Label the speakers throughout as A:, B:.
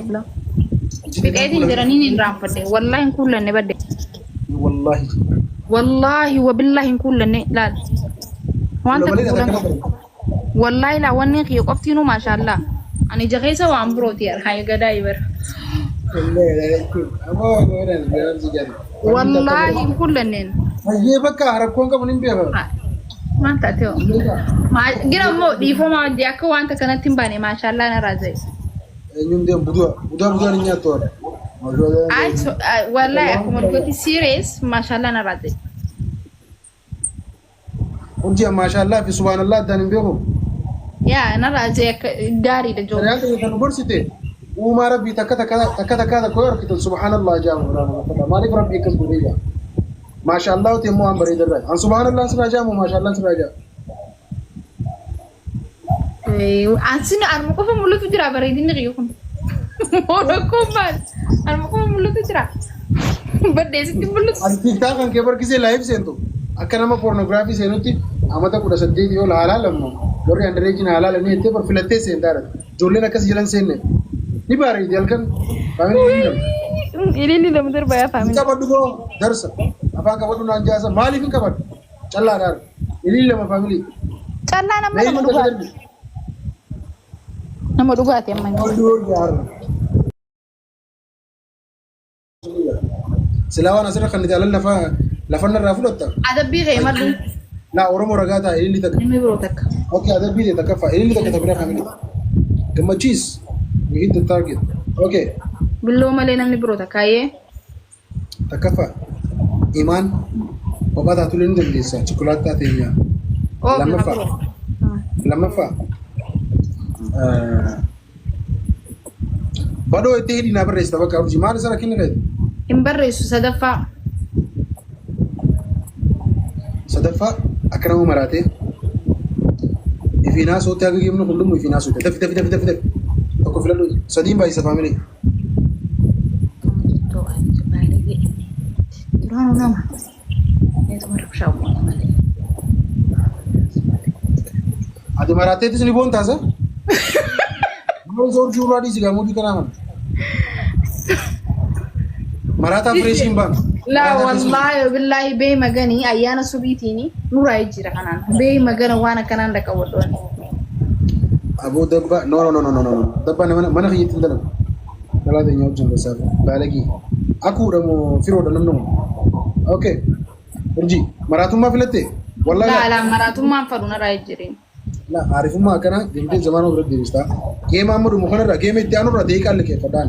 A: بلا بدأتي جرانين نرام فدي والله نقول لنا بدي
B: والله
A: وبالله نقول لنا لا وانت تقول والله لا وني خي وقفتينو ما شاء الله أنا جهيزة وعمبروتي هاي قدايبر والله نقول لنا
B: هي بكا هربكون كمان بيها
A: ما انت تيو ما جرا مو دي فما دياكو وانت كانت تنباني ما شاء الله انا راضي
B: نيوم بدو نياتور
A: والله اكو مرقتي سيريس ما شاء الله انا راضي
B: انت ما شاء الله في سبحان الله دانين بيهم
A: يا انا راضي داري دجو
B: ريال يونيفرسيتي وما ربي تكا كوير كتب سبحان الله جاب مالك ربي كسبوا ليا ما شاء الله تيمو عم بريد الرأي عن سبحان الله سراجا وما شاء الله سراجا
A: أنسينا أرمكم فمولو تجرا بريدين نغيوكم مولوكم بس أرمكم فمولو تجرا بدي ستي مولو
B: أنتي تاكن كبر كيسي لايف سنتو أكنا ما pornography سنتي أما تقول سديد يقول حلال لما لوري أندريجين حلال لما يتبر فلتة سندار جولنا كسي جلنا سنة نباري ديالكن
A: ini lama terbayar family.
B: Kabar dulu darus. Apa kabar dulu anjasa? Mali fin kabar. Calla dar. Ini lama family.
A: Calla nama duga. Nama duga tiap main.
B: Selawan asal kan jalan lafan rafulotta.
A: Ada bi kayak madu.
B: Nah orang mau ragata ini tak.
A: Ini berotak.
B: Okay ada bi tak kafa. Ini tak kita beri family. Kema cheese. We hit the target. Okay.
A: Belum ada namanya berotak kaya.
B: تكفى إيمان وبعدها تقول إنه لسه شوكولاتة تيجي لما فا بدو يتهدي نبرة استباك أرجع ما نسأل كين غير
A: إمبرة
B: صدفة أكرمه مراته في ناس هو تاجي يمنو كلهم في ناس هو تف أكو فلانو صديم باي سفامي
A: nama itu merupakan
B: ada marate itu sini bontas ah mau zor jura di sini mau dikenal marata fresh bang
A: la wallahi billahi be magani ayana subiti ni nura yijira kanan be magana wana kanan da kawadon
B: abu dabba no dabba mana khiyitin dalam kala da nyaw jumba sa balagi aku da mo firo da nan okay urji maratum ma filate wallahi
A: la maratum ma faruna rayijirin
B: la arifuma kana dinte zamanu bro dirista ke mamuru mo khana ke me tianu ra de kal ke fadan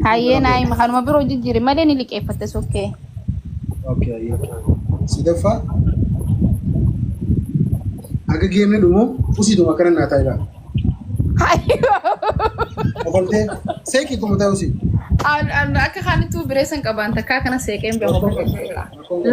A: haye nay ma khanu bro jijiri madeni like fatas okay
B: sidafa aga game ne dumo usi do makana na tayga okolte seki to mata usi
A: aka khani tu bresan kabanta ka kana seken be hobo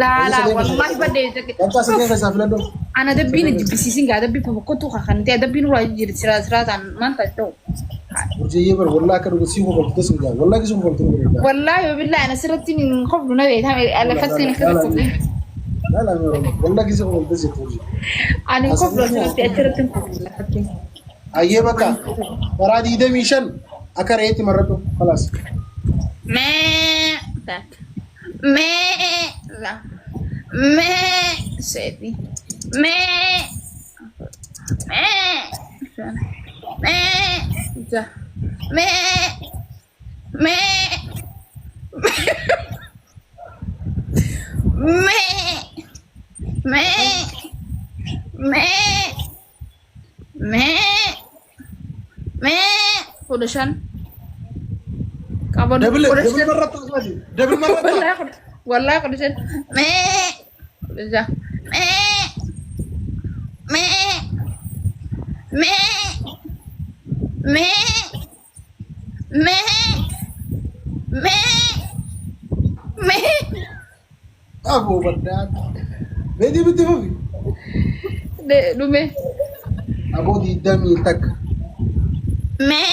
A: la wallahi bade jake
B: anta seken ka safla do
A: ana da bina jibisi singa da bi fa ko to khan te da binu ra jiri sira tan man ta to
B: urje yebar wallahi ka do si ko ko singa wallahi so ko to
A: wallahi billahi ana sirati min qablu na be ta ala fatin khirtu
B: لا والله كيسي قول بس يفوز
A: أنا كفر سنتي أشرتين كفر
B: أيه بكا فرادي ده ميشن أكرهتي مرته خلاص
A: ما تك ما لا ما سيدي ما ده ما Kudushan. Kamu
B: double marata lagi. Double marata.
A: Wallahi kudushan. Kudushan.
B: Abu Badat. Bedi betul.
A: De dume.
B: Abu di dami tak.
A: Me.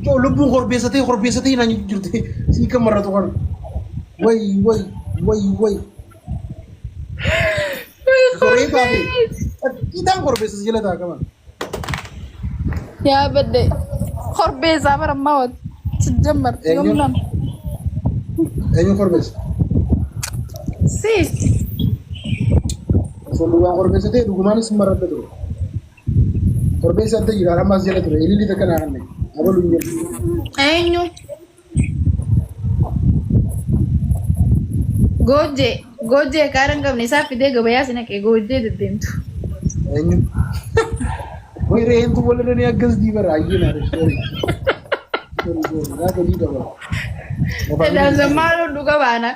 B: Kau lupa korbiasati nanya jurti. Si kamera tu kan. Wai. Koree taate. Idaan korbeessa jala taa qaban.
A: يا بدي خربيزة برا موت تتجمر يوم لم
B: Eenyu korbeessa?
A: سيس
B: Osoo dhugaan korbeessa ta'e dhugumaanis maradda ture. Korbeessa adda jira ammas jala ture. Ililli takka naa kanneen. Abaluu hin jedhu.
A: أينو جوجي كارن قبل نسافر في دقة بياسنا كي جوجي تدينتو
B: Eenyu? Wai reentu wala ni aggas di bara ayyina da story. Ga ga di gaba.
A: إذا زمانو دوكا بانا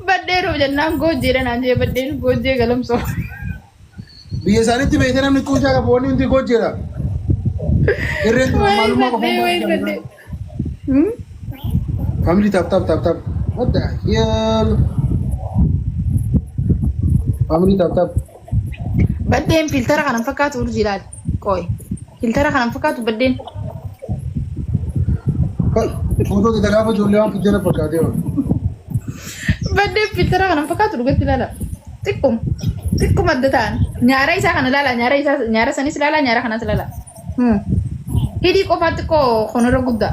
A: بديرو جنان جوجي رنا جي بديرو جوجي كلام سو
B: Biyya isaaniitti beekte namni kuusaa qabu wanni hundi goojjeedha. Irreen maalummaa qofa. Family tap. What the hell? Family tap.
A: بدين فلتر خلنا فكاتو رجال كوي فلتر خلنا فكاتو بدين
B: Foto kita gaafa ijoollee waan fiddeena fakkaatee waan.
A: بدين فلتر خلنا فكاتو رجال لا تكم الدتان نيارا إسا خنا لا نيارا سنيس لا نيارا خنا لا هدي كوفات كو خنورو غدا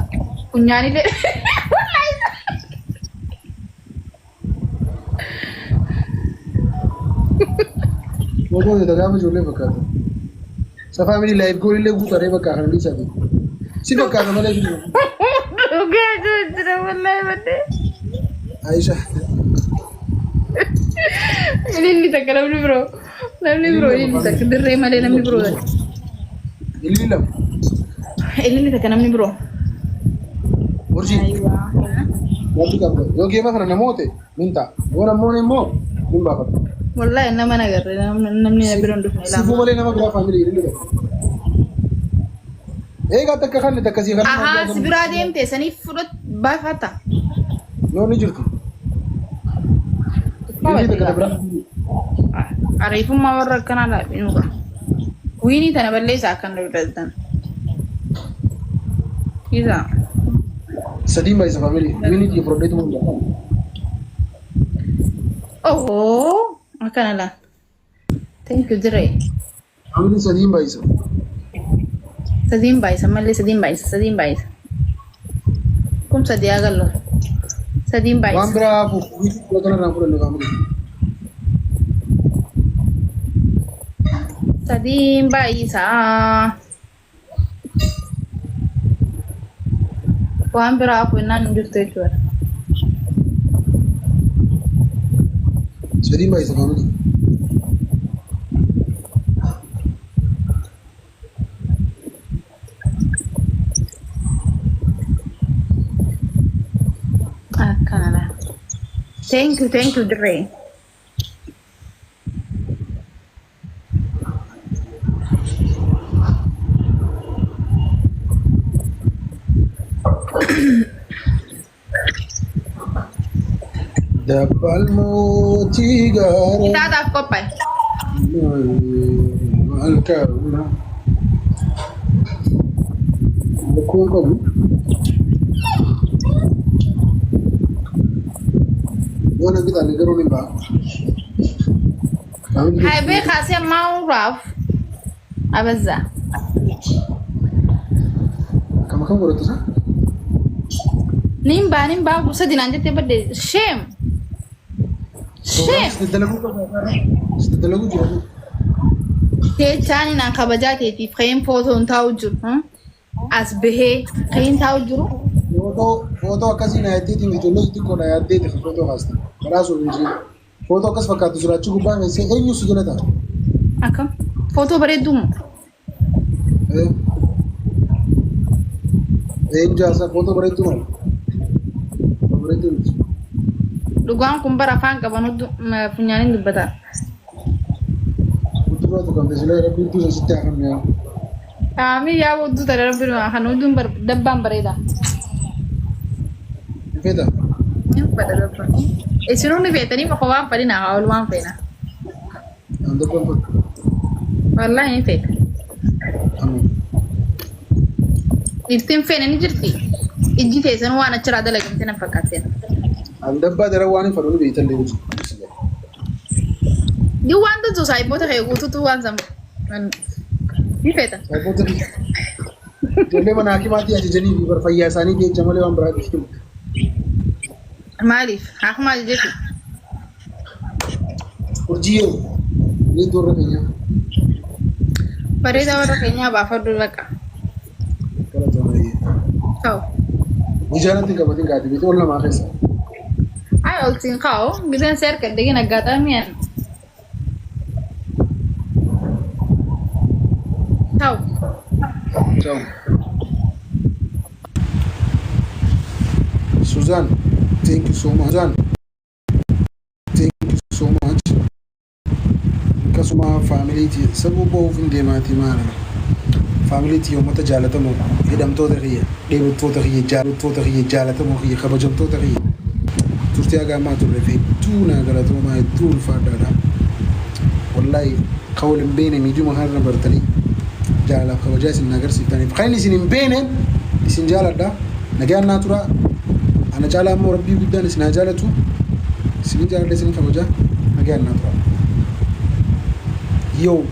A: كنياني لي
B: Foto kita gaafa ijoollee fakkaatee. Sa family life goal illee guutaree fakkaatan ni isaati. Si fakkaata malee jiru.
A: اوكي جدا والله بدين
B: Aisha.
A: اللي تكلم لي برو اللي تكدر ما لنا برو
B: Ilmi lam.
A: اللي تكلم لي برو
B: Urji.
A: ايوه
B: Wanti qabda. Yoo geema kana namoota minta. Yoo namoonni immoo hin baafatu.
A: والله انما انا قرر نمني نبرون دفن
B: Sifu malee nama biraa family ilmi lam. Egaa takka kan takka si kan.
A: اها سبرا ديمتي سني فرت بافتا
B: Yoo ni jirtu. Ilmi takka biraa.
A: عريفهم ما ورك كان على بينوكا ويني تنبلي ساكن رددن إذا
B: Sadii mbaa isa family. Wini di product mo.
A: أوه ما كان لا thank you دري
B: Family sadii mbaa isa.
A: سدين بايس مالي سدين بايس كم سدي أقله سدين
B: Waan
A: بايس
B: biraa hafu wini yoo kana irraa fudhanne family.
A: سدين بايس وان برا أبو إنان نجرت يجوا
B: Sadii mbaa isa family.
A: كان لا thank you دري
B: Dabbal mootii gaara.
A: kita ada kopai
B: Maal kaa'una. Bakkoon qabu. Yoo na bitaan garuu ni ba'a.
A: هاي بخاسي ما أعرف أبزع
B: Kama kan godhatu isaa?
A: نيم با بس دينا جت بدي شيم
B: Sitti dalaguu jira.
A: تاني نا كبجاتي في فريم فوتو تاوجر as behe kain taawjuru
B: Footoo akkasii na yaaddee ijoollee xixiqqoo na yaaddee footoo kaasti. Karaa sun hin jiru. Footoo akkas fakkaatu jiraachuu gubbaa keessee eenyu si jala ta'a?
A: akam foto bareedumu
B: Eenyu jaasaa footoo bareedduu maali? Bareedduu miti.
A: dhugaan kun bara afaan qaban funyaaniin dubbata
B: Utubaa tokko kan silee rabbi iddoo sitti hafan yaa.
A: Kami yaa wuddu tare rabbi kan udun dabbaan bareeda
B: Feta.
A: ni pada dabba isinuu ni feetanii ma waan fadhina haa ol waan feena
B: Anda pun.
A: wallahi ni feeta
B: Amin.
A: ittiin feene ni jirti ijji teessan waan achiraa dalagamte na fakkaateen
B: Anda ba dara wani faru ni itan lewu.
A: You want to say what I go to want some. Ifeta.
B: Sababu tele mana hakimati ajeni bi barfaya sani ke jamale wan bradi
A: Malif, Ahmad Jefi.
B: urjiyo ni dor kenya
A: Parida wara Kenya ba fadu laka.
B: kala jamale
A: Ciao.
B: bujana tinga batinga ati beto wala ma khesa
A: Ay, ultin kao, gidan cerca de gina gata mian. Ciao.
B: ciao Suzanne, thank you so much. Suzanne, thank you so much. Kasuma family ti sabu bo vinde mati mana. Family ti yo mata jalata mo idam to dariya. Debu to dariya jalata mo khiya khabajam to dariya. Turti aga ma to refi tuna gala to ma tul fadada. Wallahi qawl mbene mi juma harna bartani. Jala khabajas nagar sitani. Khayni sinin bene isin jala da nagan natura أنا جالة أمور ربي قدام سنا جالته سنين جالة لسنين خبجة ما قال نطرا يو